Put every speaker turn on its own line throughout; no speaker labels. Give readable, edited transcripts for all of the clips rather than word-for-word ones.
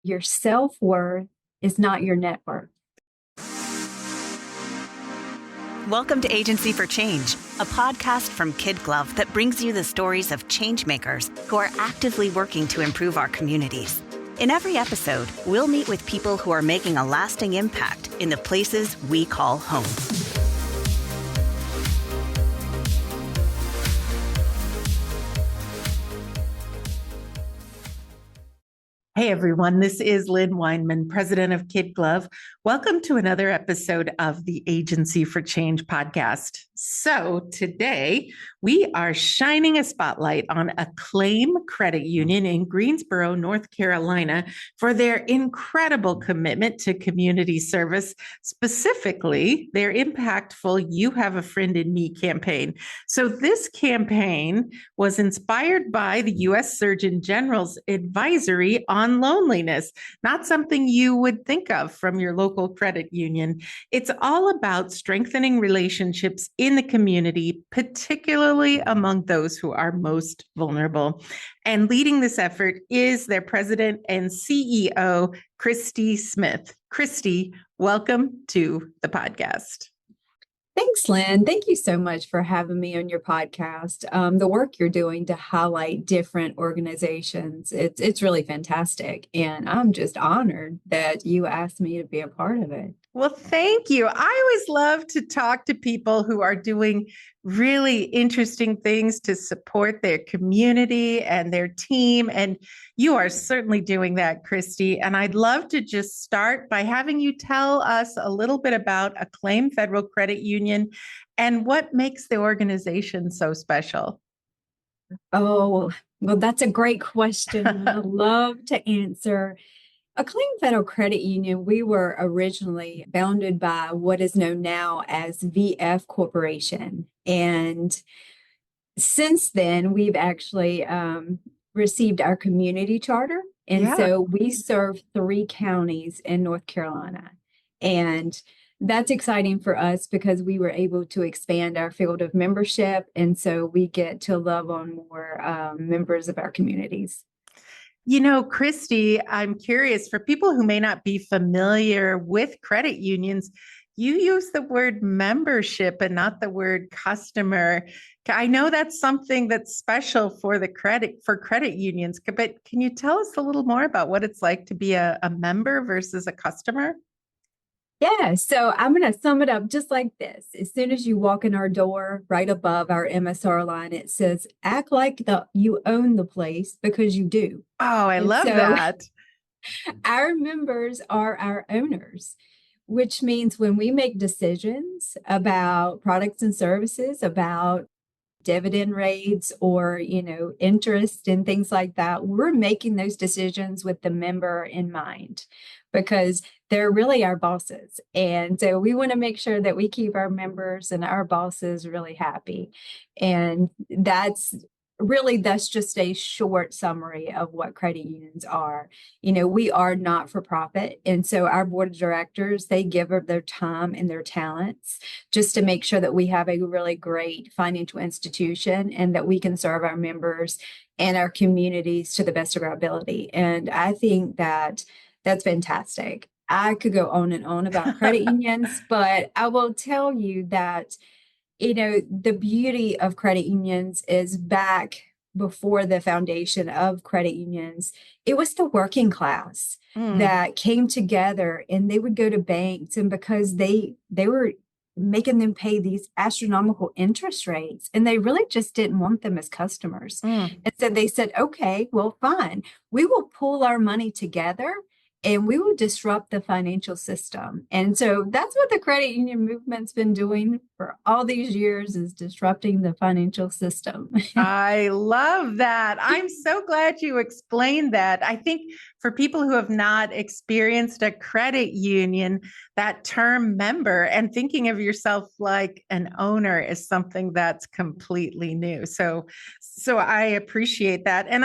your self-worth is not your net worth.
Welcome to Agency for Change, a podcast from KidGlov that brings you the stories of changemakers who are actively working to improve our communities. In every episode, we'll meet with people who are making a lasting impact in the places we call home.
Hey everyone, this is Lynn Weinman, president of KidGlov. Welcome to another episode of the Agency for Change podcast. So today we are shining a spotlight on Acclaim Credit Union in Greensboro, North Carolina, for their incredible commitment to community service, specifically their impactful You Have a Friend in Me campaign. So this campaign was inspired by the U.S. Surgeon General's advisory on loneliness, not something you would think of from your local credit union. It's all about strengthening relationships in the community, particularly among those who are most vulnerable. And leading this effort is their president and CEO, Christie Smith. Christie, welcome to the podcast.
Thanks, Lynn. Thank you so much for having me on your podcast. The work you're doing to highlight different organizations, it's really fantastic. And I'm just honored that you asked me to be a part of it.
Well, thank you. I always love to talk to people who are doing really interesting things to support their community and their team. And you are certainly doing that, Christie. And I'd love to just start by having you tell us a little bit about Acclaim Federal Credit Union and what makes the organization so special.
Oh, well, that's a great question. I'd love to answer. Acclaim Federal Credit Union, we were originally founded by what is known now as VF Corporation. And since then, we've actually received our community charter. And so we serve 3 counties in North Carolina. And that's exciting for us because we were able to expand our field of membership. And so we get to love on more members of our communities.
You know, Christie, I'm curious, for people who may not be familiar with credit unions, you use the word membership and not the word customer. I know that's something that's special for credit unions, but can you tell us a little more about what it's like to be a member versus a customer?
Yeah, so I'm going to sum it up just like this. As soon as you walk in our door, right above our MSR line, it says, act like you own the place because you do.
Oh, I love that.
Our members are our owners, which means when we make decisions about products and services, about dividend rates or, interest and things like that, we're making those decisions with the member in mind because they're really our bosses. And so we want to make sure that we keep our members and our bosses really happy. And that's just a short summary of what credit unions are. We are not for profit. And so our board of directors, they give of their time and their talents just to make sure that we have a really great financial institution and that we can serve our members and our communities to the best of our ability. And I think that that's fantastic. I could go on and on about credit unions, but I will tell you that the beauty of credit unions is back before the foundation of credit unions, it was the working class that came together and they would go to banks, and because they were making them pay these astronomical interest rates and they really just didn't want them as customers. And so they said, okay, well, fine, we will pool our money together and we will disrupt the financial system. And so that's what the credit union movement's been doing for all these years, is disrupting the financial system.
I love that. I'm so glad you explained that. I think for people who have not experienced a credit union, that term member and thinking of yourself like an owner is something that's completely new. So I appreciate that. And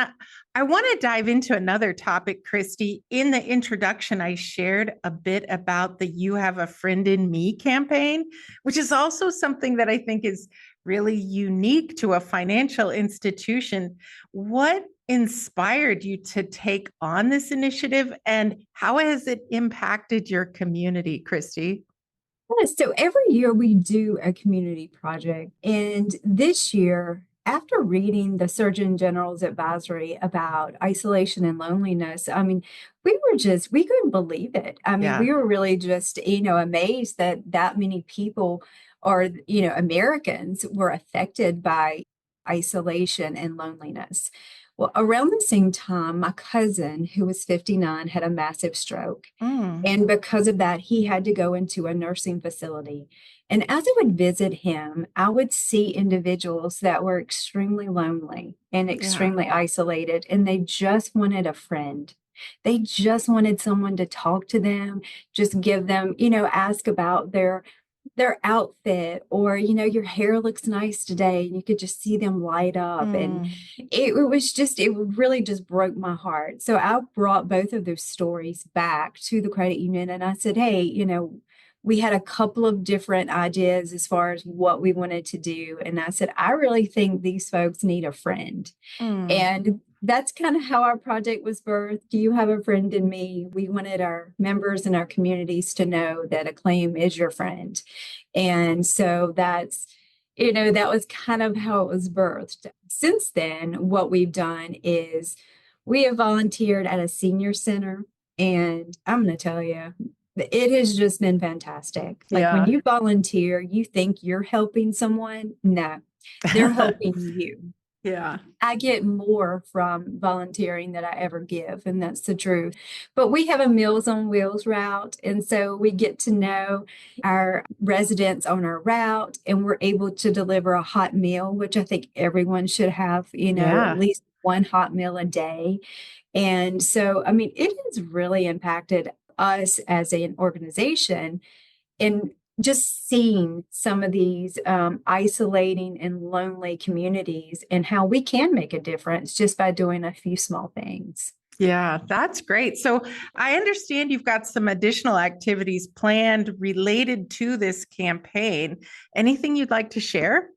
I want to dive into another topic, Christie. In the introduction, I shared a bit about the You Have a Friend in Me campaign, which is also something that I think is really unique to a financial institution. What inspired you to take on this initiative, and how has it impacted your community, Christie?
Yes, so every year we do a community project. And this year, after reading the Surgeon General's advisory about isolation and loneliness, I mean, we couldn't believe it. I mean,
Yeah.
we were really just, amazed that that many people or, Americans were affected by isolation and loneliness. Well, around the same time, my cousin, who was 59, had a massive stroke.
Mm,
And because of that, he had to go into a nursing facility. And as I would visit him, I would see individuals that were extremely lonely and
yeah.
extremely isolated, and they just wanted a friend. They just wanted someone to talk to them, just give them, ask about their outfit, or your hair looks nice today, and you could just see them light up. And
Mm,
it really just broke my heart. So I brought both of those stories back to the credit union, and I said, hey, we had a couple of different ideas as far as what we wanted to do, and I said, I really think these folks need a friend.
mm.
And that's kind of how our project was birthed. Do you have a friend in me? We wanted our members and our communities to know that Acclaim is your friend. And so that was kind of how it was birthed. Since then, what we've done is we have volunteered at a senior center. And I'm going to tell you, it has just been fantastic. Like when
Yeah.
you volunteer, you think you're helping someone. No, they're helping you.
Yeah.
I get more from volunteering than I ever give, and that's the truth. But we have a Meals on Wheels route, and so we get to know our residents on our route, and we're able to deliver a hot meal, which I think everyone should have, at
Yeah.
least one hot meal a day. And so, I mean, it has really impacted us as an organization. And just seeing some of these isolating and lonely communities and how we can make a difference just by doing a few small things.
Yeah, that's great. So I understand you've got some additional activities planned related to this campaign. Anything you'd like to share?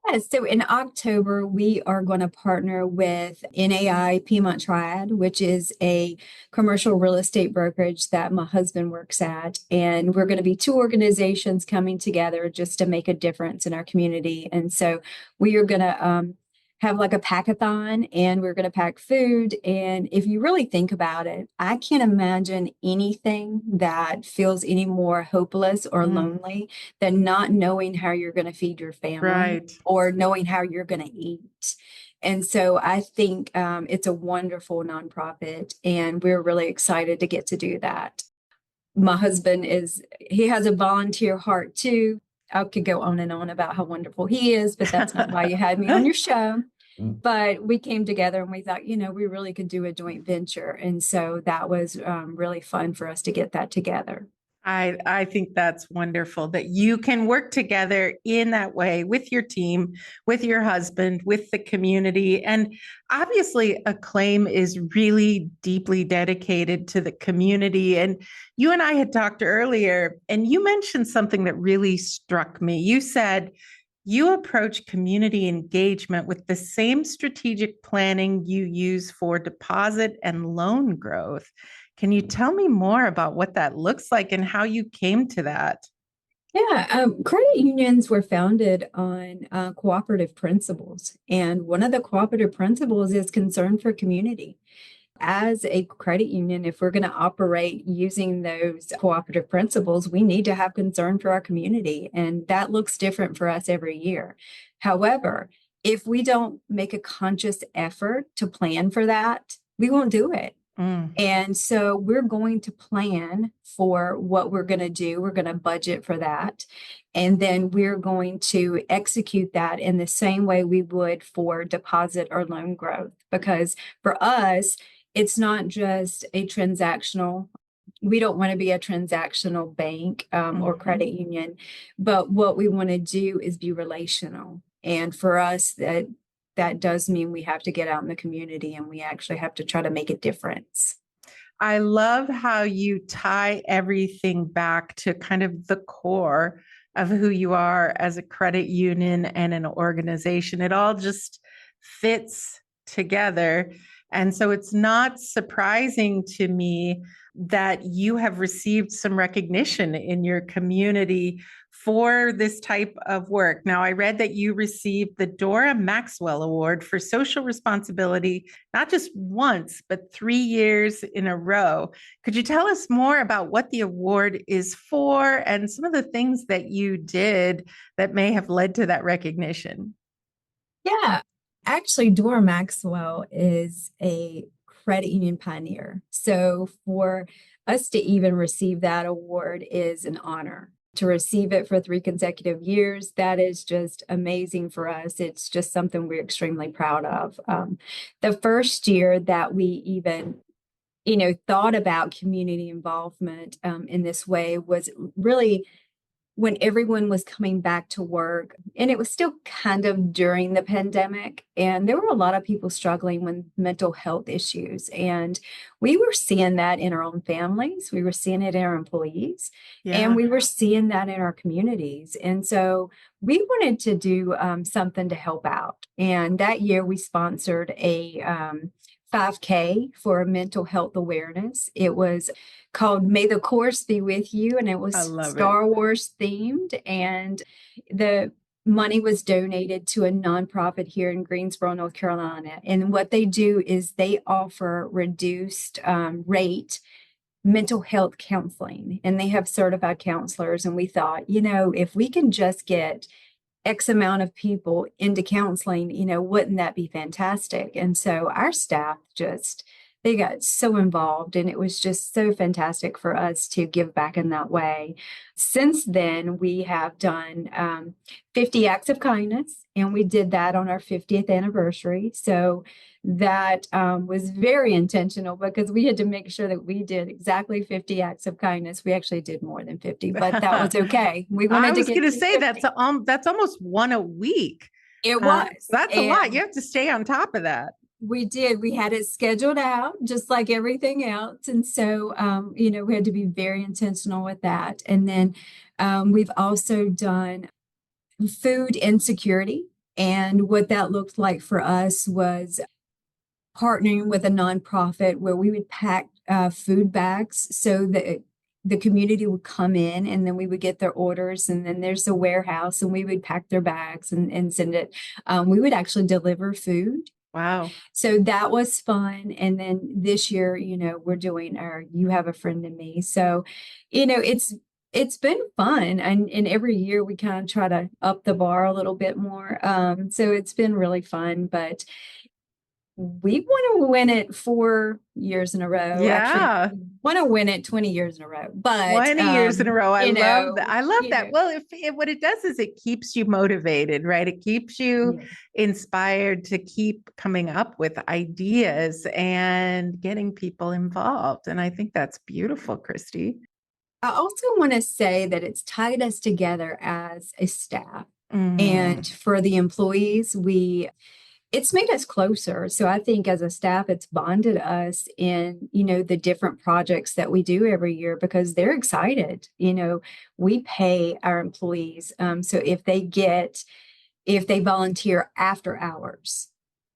Yeah, so in October, we are going to partner with NAI Piedmont Triad, which is a commercial real estate brokerage that my husband works at. And we're going to be two organizations coming together just to make a difference in our community. And so we are going to have like a packathon, and we're going to pack food. And if you really think about it, I can't imagine anything that feels any more hopeless or
Mm,
lonely than not knowing how you're going to feed your family
right.
or knowing how you're going to eat. And so I think it's a wonderful nonprofit, and we're really excited to get to do that. My husband he has a volunteer heart too. I could go on and on about how wonderful he is, but that's not why you had me on your show. But we came together and we thought, we really could do a joint venture. And so that was really fun for us to get that together.
I think that's wonderful that you can work together in that way with your team, with your husband, with the community. And obviously, Acclaim is really deeply dedicated to the community. And you and I had talked earlier, and you mentioned something that really struck me. You said you approach community engagement with the same strategic planning you use for deposit and loan growth. Can you tell me more about what that looks like and how you came to that?
Yeah, credit unions were founded on cooperative principles. And one of the cooperative principles is concern for community. As a credit union, if we're going to operate using those cooperative principles, we need to have concern for our community. And that looks different for us every year. However, if we don't make a conscious effort to plan for that, we won't do it.
Mm,
And so we're going to plan for what we're going to do. We're going to budget for that. And then we're going to execute that in the same way we would for deposit or loan growth. Because for us, it's not just a transactional. We don't want to be a transactional bank or
mhm.
credit union, but what we want to do is be relational. And for us, that does mean we have to get out in the community and we actually have to try to make a difference.
I love how you tie everything back to kind of the core of who you are as a credit union and an organization. It all just fits together. And so it's not surprising to me that you have received some recognition in your community for this type of work. Now, I read that you received the Dora Maxwell Award for social responsibility, not just once, but 3 years in a row. Could you tell us more about what the award is for and some of the things that you did that may have led to that recognition?
Yeah, actually, Dora Maxwell is a credit union pioneer. So for us to even receive that award is an honor. To receive it for 3 consecutive years, that is just amazing for us. It's just something we're extremely proud of. The first year that we even thought about community involvement in this way was really when everyone was coming back to work, and it was still kind of during the pandemic, and there were a lot of people struggling with mental health issues, and we were seeing that in our own families, we were seeing it in our employees, and we were seeing that in our communities. And so we wanted to do something to help out, and that year we sponsored a 5K for mental health awareness. It was called May the Course Be With You, and it was Star Wars themed. And the money was donated to a nonprofit here in Greensboro, North Carolina. And what they do is they offer reduced rate mental health counseling, and they have certified counselors. And we thought, if we can just get X amount of people into counseling, wouldn't that be fantastic? And so our staff they got so involved, and it was just so fantastic for us to give back in that way. Since then, we have done 50 acts of kindness, and we did that on our 50th anniversary. So that was very intentional because we had to make sure that we did exactly 50 acts of kindness. We actually did more than 50, but that was okay. We wanted
I was
to
going to say that's almost one a week.
It was.
That's a lot. You have to stay on top of that.
We did. We had it scheduled out just like everything else. And so, we had to be very intentional with that. And then we've also done food insecurity. And what that looked like for us was partnering with a nonprofit where we would pack food bags so that the community would come in, and then we would get their orders, and then there's a warehouse, and we would pack their bags and send it. We would actually deliver food.
Wow.
So that was fun. And then this year, we're doing our You Have a Friend in Me. So, it's been fun. And every year we kind of try to up the bar a little bit more. So it's been really fun, but we want to win it 4 years in a row.
Yeah.
Actually, want to win it 20 years in a row. But
20 years in a row. I love that. I love that.
Know.
Well, what it does is it keeps you motivated, right? It keeps you inspired to keep coming up with ideas and getting people involved. And I think that's beautiful, Christie.
I also want to say that it's tied us together as a staff. And for the employees, it's made us closer. So I think as a staff, it's bonded us in, the different projects that we do every year because they're excited. We pay our employees. So if they volunteer after hours,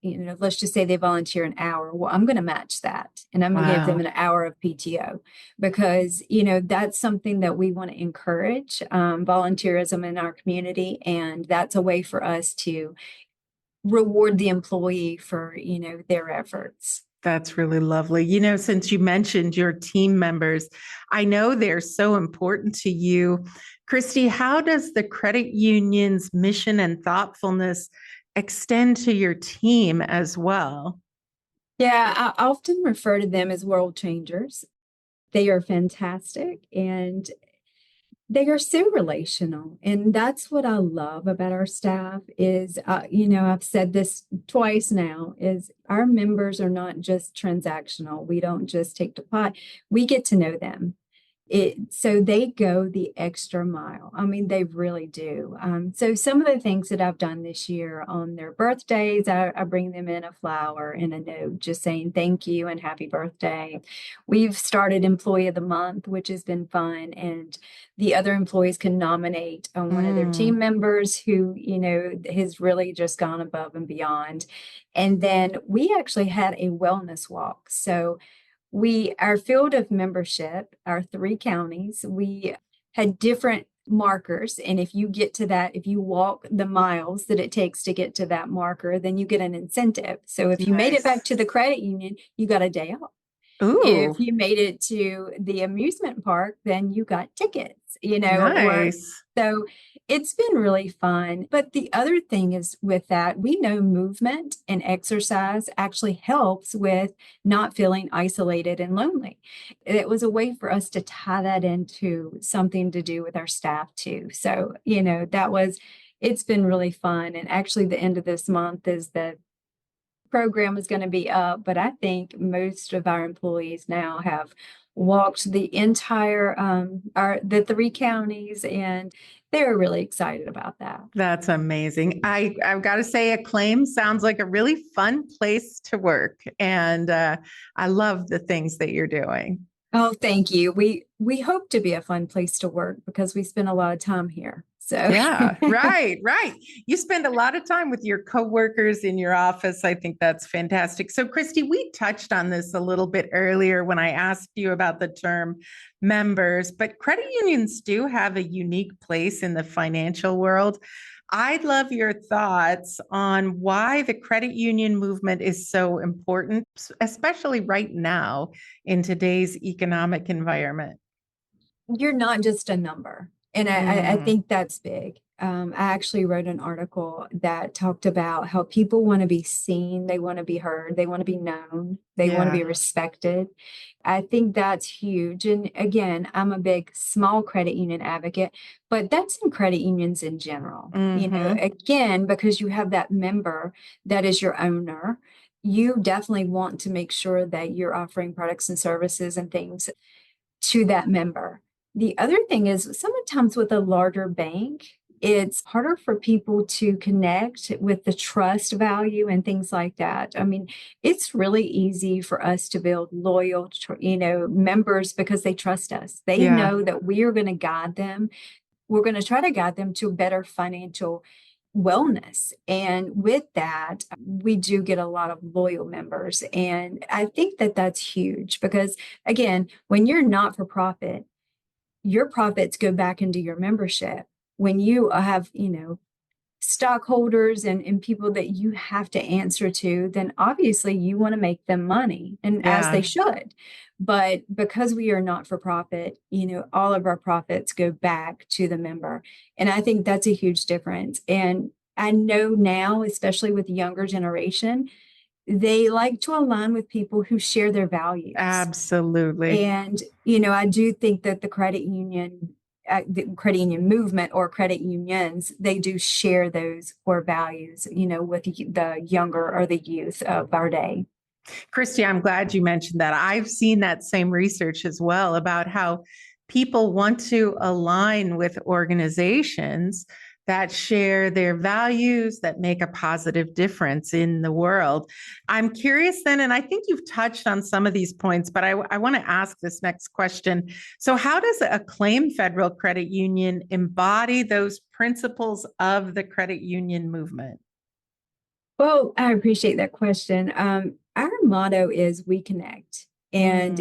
let's just say they volunteer an hour. Well, I'm going to match that, and I'm going to give them an hour of PTO because, that's something that we want to encourage, volunteerism in our community. And that's a way for us to reward the employee for, their efforts.
That's really lovely. Since you mentioned your team members, I know they're so important to you. Christie, how does the credit union's mission and thoughtfulness extend to your team as well?
Yeah, I often refer to them as world changers. They are fantastic, and they are so relational. And that's what I love about our staff is, I've said this twice now, is our members are not just transactional. We don't just take the pot. We get to know them. So they go the extra mile. I mean, they really do. So some of the things that I've done this year on their birthdays, I bring them in a flower and a note just saying thank you and happy birthday. We've started Employee of the Month, which has been fun. And the other employees can nominate on one of their team members who, has really just gone above and beyond. And then we actually had a wellness walk. So our field of membership, our 3 counties, we had different markers. And if you get to that, if you walk the miles that it takes to get to that marker, then you get an incentive. So if you made it back to the credit union, you got a day off.
Ooh.
If you made it to the amusement park, then you got tickets,
Nice.
So it's been really fun. But the other thing is with that, we know movement and exercise actually helps with not feeling isolated and lonely. It was a way for us to tie that into something to do with our staff too. So, it's been really fun. And actually the end of this month is the program is going to be up, but I think most of our employees now have walked the entire the 3 counties, and they're really excited about that.
That's amazing. I've got to say, Acclaim sounds like a really fun place to work, and I love the things that you're doing.
Oh, thank you. We hope to be a fun place to work because we spend a lot of time here. So
yeah, right. You spend a lot of time with your coworkers in your office. I think that's fantastic. So, Christie, we touched on this a little bit earlier when I asked you about the term members, but credit unions do have a unique place in the financial world. I'd love your thoughts on why the credit union movement is so important, especially right now in today's economic environment.
You're not just a number. And I think that's big. I actually wrote an article that talked about how people want to be seen, they want to be heard, they want to be known, they want to be respected. I think that's huge. And again, I'm a big small credit union advocate, but that's in credit unions in general. Again, because you have that member that is your owner, you definitely want to make sure that you're offering products and services and things to that member. The other thing is sometimes with a larger bank, it's harder for people to connect with the trust value and things like that. I mean, it's really easy for us to build loyal, members because they trust us. They know that we are going to guide them. We're going to try to guide them to better financial wellness. And with that, we do get a lot of loyal members. And I think that that's huge because, again, when you're not for profit, your profits go back into your membership. When you have, stockholders and people that you have to answer to, then obviously you want to make them money, and as they should. But because we are not for profit, all of our profits go back to the member. And I think that's a huge difference. And I know now, especially with the younger generation, they like to align with people who share their values.
Absolutely.
And, I do think that the credit union movement or credit unions, they do share those core values, with the younger or the youth of our day.
Christie, I'm glad you mentioned that. I've seen that same research as well about how people want to align with organizations that share their values, that make a positive difference in the world. I'm curious then, and I think you've touched on some of these points, but I want to ask this next question. So how does Acclaim Federal Credit Union embody those principles of the credit union movement?
Well, I appreciate that question. Our motto is we connect. And,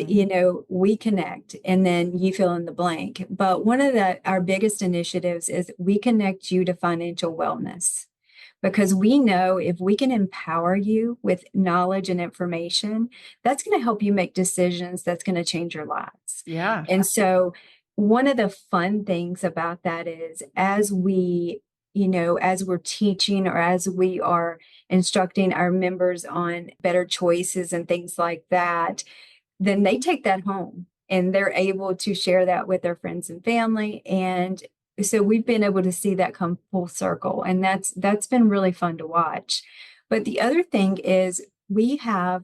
we connect and then you fill in the blank. But one of our biggest initiatives is we connect you to financial wellness, because we know if we can empower you with knowledge and information, that's going to help you make decisions that's going to change your lives.
Yeah.
And so one of the fun things about that is as we're teaching or as we are instructing our members on better choices and things like that, then they take that home and they're able to share that with their friends and family. And so we've been able to see that come full circle. And that's been really fun to watch. But the other thing is we have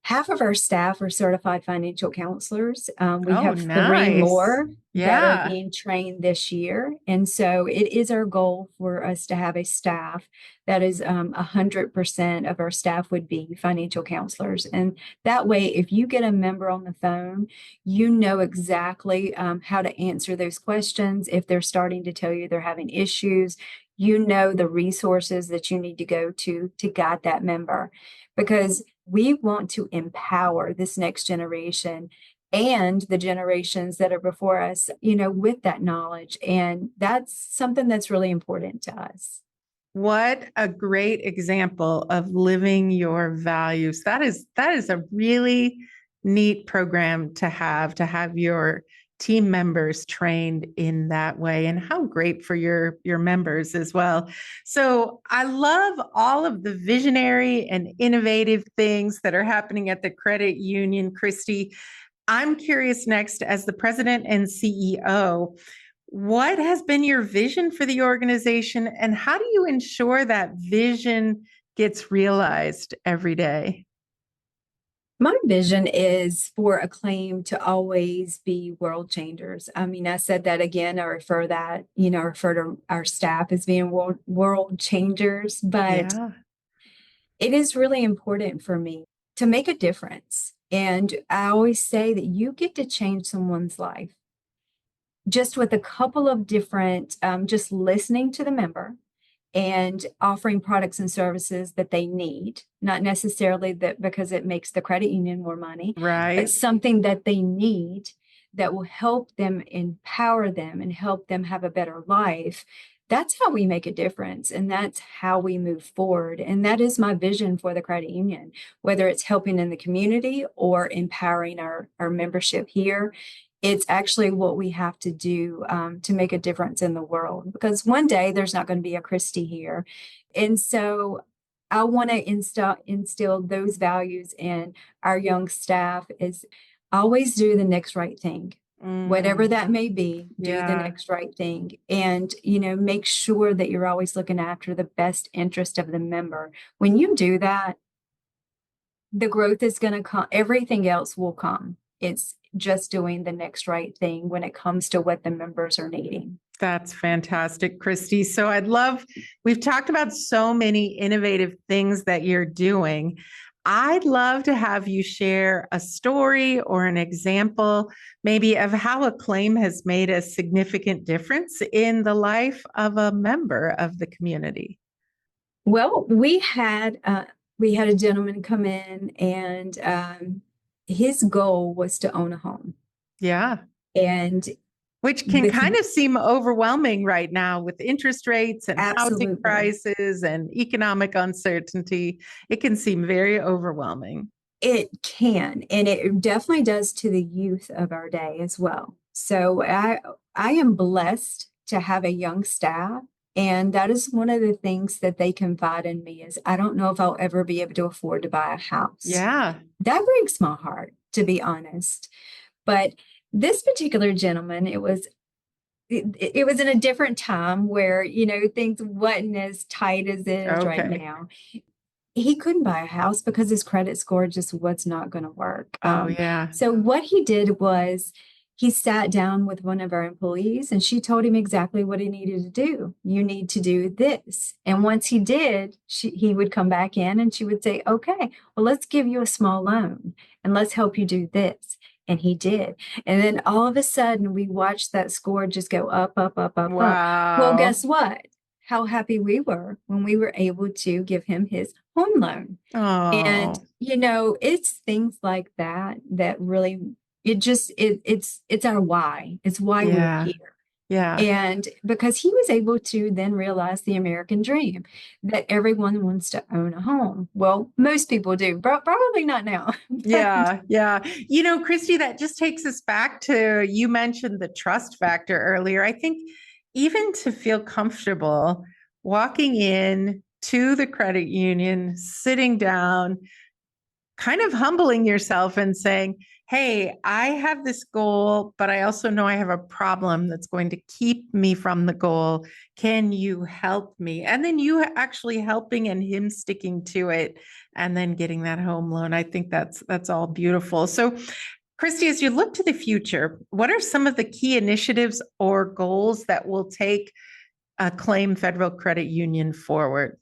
Half of our staff are certified financial counselors. We
Oh,
have three
nice.
more that are
Yeah.
being trained this year. And so it is our goal for us to have a staff that is 100% of our staff would be financial counselors. And that way, if you get a member on the phone, you know exactly how to answer those questions. If they're starting to tell you they're having issues, you know the resources that you need to go to guide that member, because we want to empower this next generation and the generations that are before us, with that knowledge. And that's something that's really important to us.
What a great example of living your values. That is a really neat program to have your team members trained in that way, and how great for your members as well. So I love all of the visionary and innovative things that are happening at the credit union, Christie. I'm curious next, as the president and CEO, what has been your vision for the organization, and how do you ensure that vision gets realized every day?
My vision is for Acclaim to always be world changers. I mean, I said that again, I refer to our staff as being world changers, but
Yeah.
it is really important for me to make a difference. And I always say that you get to change someone's life just with a couple of different, just listening to the member and offering products and services that they need, not necessarily that because it makes the credit union more money, but
Right.
something that they need that will help them, empower them, and help them have a better life. That's how we make a difference. And that's how we move forward. And that is my vision for the credit union, whether it's helping in the community or empowering our membership here. It's actually what we have to do to make a difference in the world, because one day there's not going to be a Christie here. And so I want to instill those values in our young staff, is always do the next right thing. Whatever that may be, do the
Yeah.
next right thing. And, make sure that you're always looking after the best interest of the member. When you do that, the growth is going to come, everything else will come. It's just doing the next right thing when it comes to what the members are needing.
That's fantastic, Christy. So we've talked about so many innovative things that you're doing. I'd love to have you share a story or an example, maybe, of how Acclaim has made a significant difference in the life of a member of the community.
Well, we had a gentleman come in, and his goal was to own a home.
Yeah.
And
Which can kind of seem overwhelming right now with interest rates and housing
absolutely,
prices and economic uncertainty. It can seem very overwhelming.
it can, and it definitely does to the youth of our day as well. So I am blessed to have a young staff. And that is one of the things that they confide in me, is I don't know if I'll ever be able to afford to buy a house.
Yeah.
That breaks my heart, to be honest. But this particular gentleman, it was in a different time where, things wasn't as tight as it is right
Okay.
now. He couldn't buy a house because his credit score just was not going to work.
Oh, yeah.
So what he did was he sat down with one of our employees, and she told him exactly what he needed to do. You need to do this. And once he did, he would come back in and she would say, okay, well, let's give you a small loan and let's help you do this. And he did. And then all of a sudden we watched that score just go up, up, up, up, up. Well,
Wow.
guess what? How happy we were when we were able to give him his home loan. And,
Oh,
it's things like that that really, it's our why. It's why we're
yeah.
here.
Yeah.
And because he was able to then realize the American dream, that everyone wants to own a home. Well, most people do, but probably not now.
Yeah. Yeah. Christy, that just takes us back to, you mentioned the trust factor earlier. I think even to feel comfortable walking in to the credit union, sitting down, kind of humbling yourself and saying, hey, I have this goal, but I also know I have a problem that's going to keep me from the goal. Can you help me? And then you actually helping and him sticking to it and then getting that home loan. I think that's all beautiful. So Christie, as you look to the future, what are some of the key initiatives or goals that will take Acclaim Federal Credit Union forward?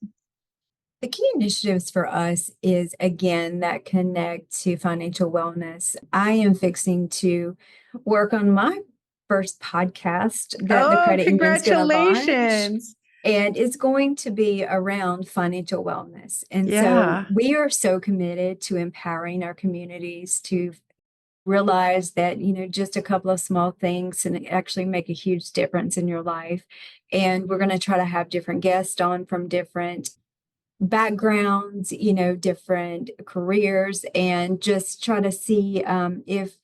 The key initiatives for us is, again, that connect to financial wellness. I am fixing to work on my first podcast that the
Oh,
credit union's going to launch.
congratulations.
And it's going to be around financial wellness. And so
Yeah.
we are so committed to empowering our communities to realize that, just a couple of small things can actually make a huge difference in your life. And we're going to try to have different guests on from different backgrounds, different careers, and just try to see if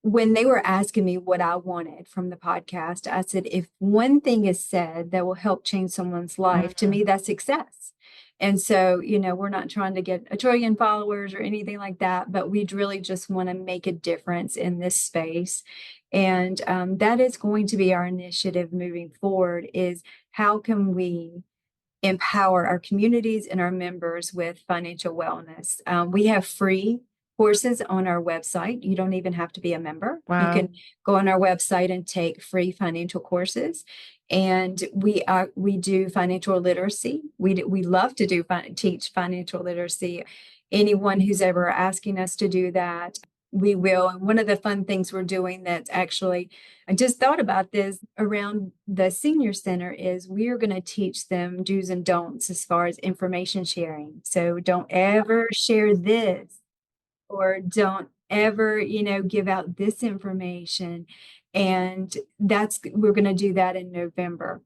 when they were asking me what I wanted from the podcast, I said, if one thing is said that will help change someone's life, to me, that's success. And so, we're not trying to get a trillion followers or anything like that, but we'd really just want to make a difference in this space. And that is going to be our initiative moving forward, is how can we empower our communities and our members with financial wellness. We have free courses on our website. You don't even have to be a member. You
Wow.
can go on our website and take free financial courses. And we do financial literacy. We love to teach financial literacy. Anyone who's ever asking us to do that, we will. And one of the fun things we're doing that's actually, I just thought about this around the senior center, is we're going to teach them do's and don'ts as far as information sharing. So don't ever share this, or don't ever, give out this information. And we're going to do that in November.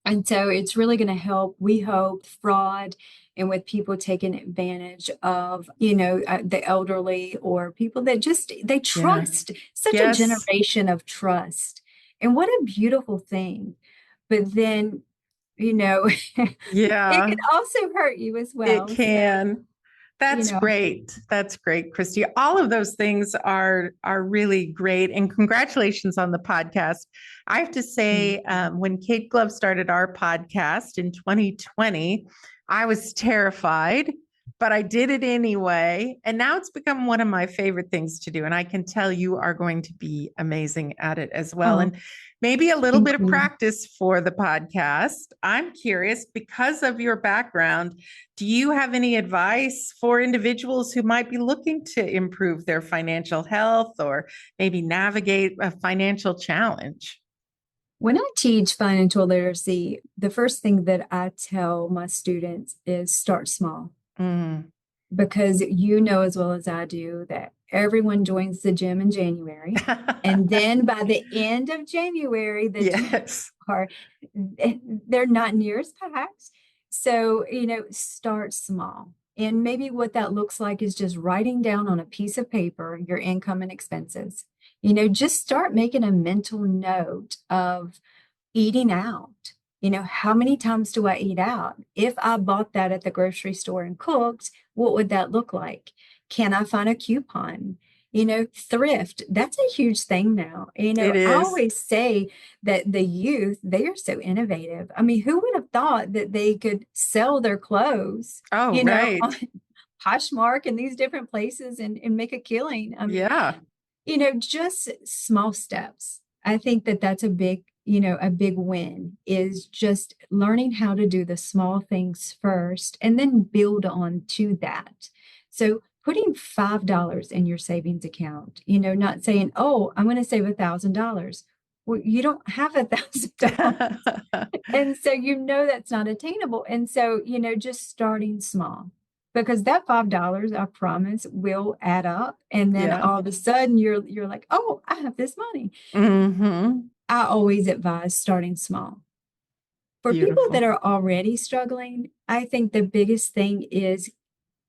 And so it's really going to help, we hope, fraud and with people taking advantage of, the elderly or people that they
Yeah.
trust, such a
Yes.
generation of trust. And what a beautiful thing. But then, it
Yeah,
can also hurt you as
it
well. So,
can. That's great. That's great, Christie. All of those things are really great, and congratulations on the podcast. I have to say, when KidGlov started our podcast in 2020, I was terrified, but I did it anyway, and now it's become one of my favorite things to do. And I can tell you are going to be amazing at it as well.
oh,
And maybe a little
thank
bit of
you.
practice for the podcast. I'm curious, because of your background, do you have any advice for individuals who might be looking to improve their financial health or maybe navigate a financial challenge?
When I teach financial literacy, the first thing that I tell my students is start small,
Mm.
because you know as well as I do that everyone joins the gym in January. And then by the end of January, the gyms
Yes.
are, they're not near as packed. So, start small. And maybe what that looks like is just writing down on a piece of paper your income and expenses. Just start making a mental note of eating out. How many times do I eat out? If I bought that at the grocery store and cooked, what would that look like? Can I find a coupon? Thrift, that's a huge thing now.
It
I
is.
always say that the youth, they are so innovative. I mean, who would have thought that they could sell their clothes,
Oh,
on
right.
Poshmark and these different places and make a killing? I mean,
Yeah.
just small steps. I think that that's a big win, is just learning how to do the small things first and then build on to that. So putting $5 in your savings account, not saying, oh, I'm going to save $1,000. Well, you don't have $1,000. And so, that's not attainable. And so, just starting small, because that $5, I promise, will add up. And then
Yeah.
all of a sudden you're like, oh, I have this money.
Mm-hmm.
I always advise starting small. For people that
Beautiful.
are already struggling, I think the biggest thing is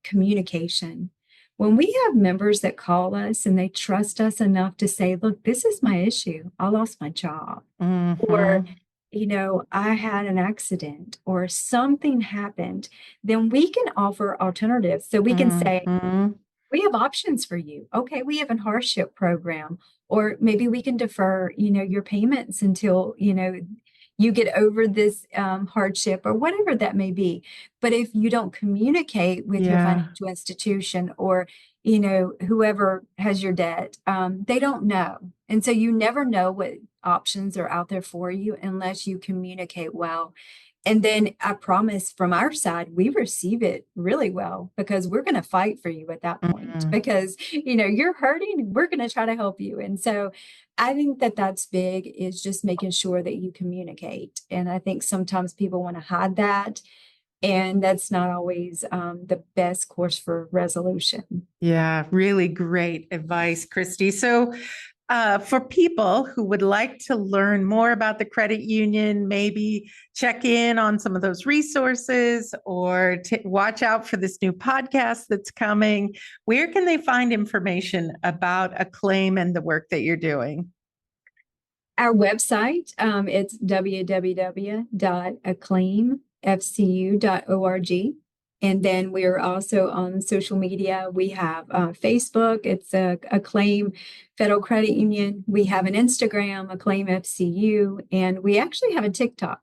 communication. When we have members that call us and they trust us enough to say, look, this is my issue. I lost my job. Or,
Mm-hmm.
I had an accident or something happened, then we can offer alternatives. So we can say,
Mm-hmm.
we have options for you. Okay, we have a hardship program, or maybe we can defer, your payments until, you get over this hardship or whatever that may be. But if you don't communicate with your
Yeah.
financial institution or, whoever has your debt, they don't know. And so you never know what options are out there for you unless you communicate well. And then I promise from our side, we receive it really well because we're going to fight for you at that point
Mm.
because, you're hurting. We're going to try to help you. And so I think that that's big is just making sure that you communicate. And I think sometimes people want to hide that. And that's not always the best course for resolution.
Yeah, really great advice, Christy. So, for people who would like to learn more about the credit union, maybe check in on some of those resources or watch out for this new podcast that's coming, where can they find information about Acclaim and the work that you're doing?
Our website, it's www.acclaimfcu.org. And then we're also on social media. We have Facebook, it's Acclaim Federal Credit Union. We have an Instagram, Acclaim FCU, and we actually have a TikTok.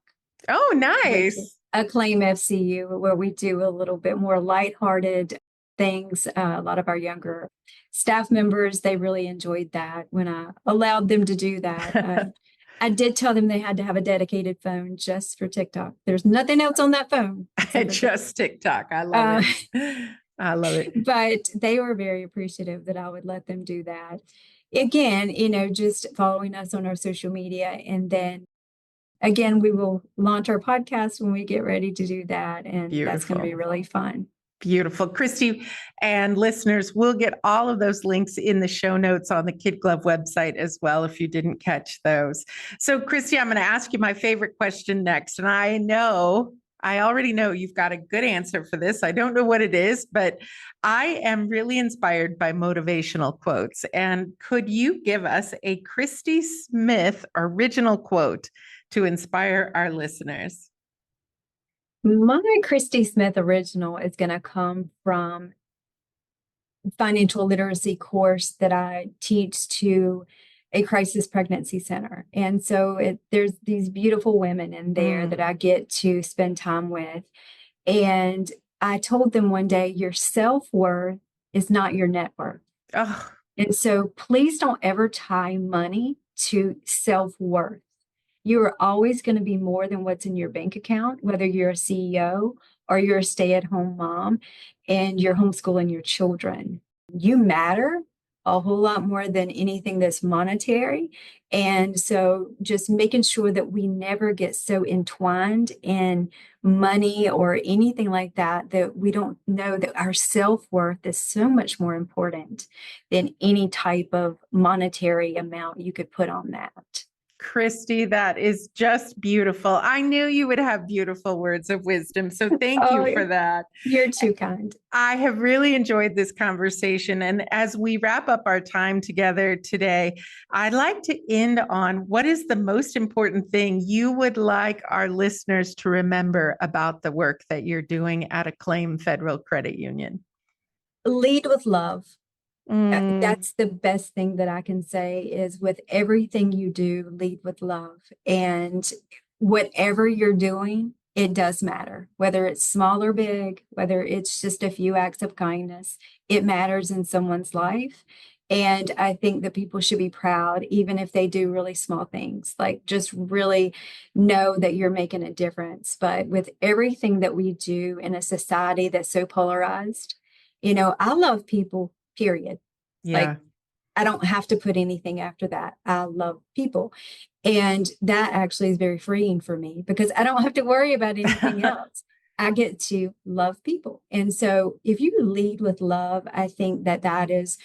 Oh, nice.
Acclaim FCU, where we do a little bit more lighthearted things. A lot of our younger staff members, they really enjoyed that when I allowed them to do that. I did tell them they had to have a dedicated phone just for TikTok. There's nothing else on that phone.
Just TikTok. I love it. I love it.
But they were very appreciative that I would let them do that. Again, just following us on our social media. And then again, we will launch our podcast when we get ready to do that. And that's going to be really fun.
Beautiful. Christy and listeners, we'll get all of those links in the show notes on the KidGlov website as well if you didn't catch those. So, Christy, I'm going to ask you my favorite question next. And I already know you've got a good answer for this. I don't know what it is, but I am really inspired by motivational quotes. And could you give us a Christy Smith original quote to inspire our listeners?
My Christie Smith original is going to come from financial literacy course that I teach to a crisis pregnancy center. And so there's these beautiful women in there that I get to spend time with. And I told them one day, your self-worth is not your net worth.
Oh.
And so please don't ever tie money to self-worth. You are always going to be more than what's in your bank account, whether you're a CEO or you're a stay-at-home mom and you're homeschooling your children. You matter a whole lot more than anything that's monetary. And so just making sure that we never get so entwined in money or anything like that, that we don't know that our self-worth is so much more important than any type of monetary amount you could put on that.
Christy, that is just beautiful. I knew you would have beautiful words of wisdom. So thank you for that.
You're too kind.
I have really enjoyed this conversation. And as we wrap up our time together today, I'd like to end on what is the most important thing you would like our listeners to remember about the work that you're doing at Acclaim Federal Credit Union?
Lead with love. That's the best thing that I can say is with everything you do, lead with love. And whatever you're doing, it does matter, whether it's small or big, whether it's just a few acts of kindness, it matters in someone's life. And I think that people should be proud, even if they do really small things, like just really know that you're making a difference. But with everything that we do in a society that's so polarized, I love people. Period.
Yeah.
Like, I don't have to put anything after that. I love people. And that actually is very freeing for me because I don't have to worry about anything else. I get to love people. And so if you lead with love, I think that is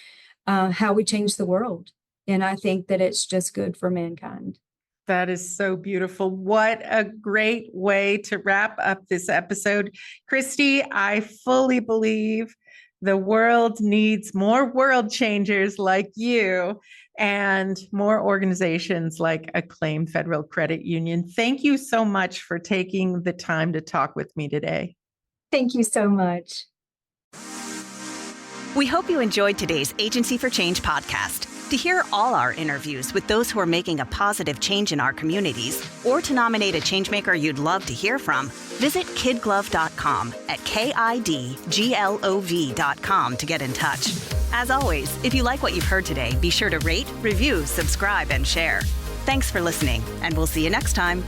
how we change the world. And I think that it's just good for mankind.
That is so beautiful. What a great way to wrap up this episode. Christy, I fully believe the world needs more world changers like you and more organizations like Acclaim Federal Credit Union. Thank you so much for taking the time to talk with me today.
Thank you so much.
We hope you enjoyed today's Agency for Change podcast. To hear all our interviews with those who are making a positive change in our communities, or to nominate a changemaker you'd love to hear from, visit KidGlov.com at KIDGLOV.com to get in touch. As always, if you like what you've heard today, be sure to rate, review, subscribe, and share. Thanks for listening, and we'll see you next time.